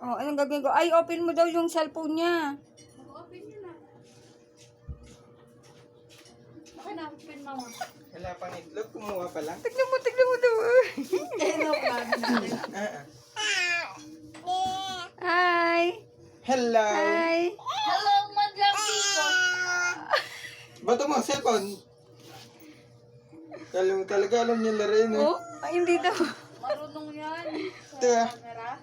Oh, anong gagawin ko? Ay, open mo daw yung cellphone niya. Mag-open nyo na. Baka na-open, mama. Wala pang itlog, kumuha pa lang. Tignan mo daw. Hello, natin. Hi. Hello! Hi. Hello, madlang people. Bato mo, cellphone. Talaga alam niya larin eh. Oh, ay, hindi daw. Marunong yan. Ito ah. Camera.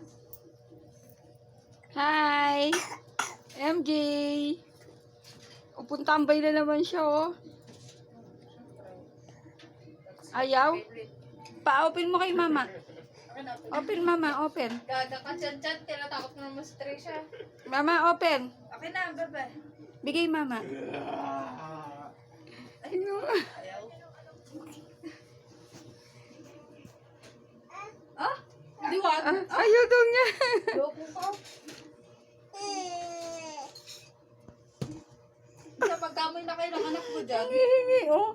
Hi. MJ. Upuntambay na naman siya, oh. Ayaw? Pa-open mo kay mama. Open, mama. Open. Gaga ka dyan. Tinatakot mo na ma-stray siya. Mama, open. Okay na, bebe. Bigay, mama. Ano? Ayaw. Ah? Diwag. Ayaw daw niya. Loko ka. Sa pagkamoy na kayo ng anak mo dyan. Hihingi, oh.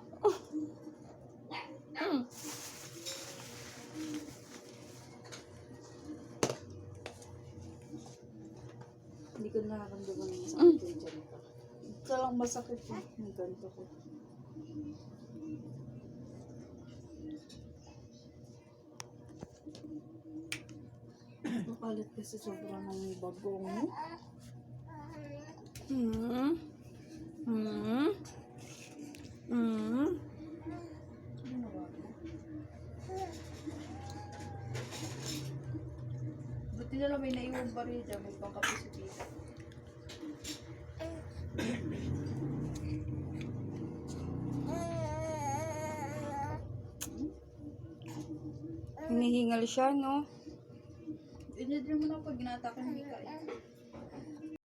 Hindi ko nakakamdaman ng masakit yung dyan. Ito lang masakit yung ganito ko. Makalit kasi sobrang ng bagong mo. Hmm. Hmm. Hmm. Buti na lang may naiwang baril dyan. May pangkapi si Tita. Hinihingal siya, no? Inidrin mo na pag ginata ka ng hika.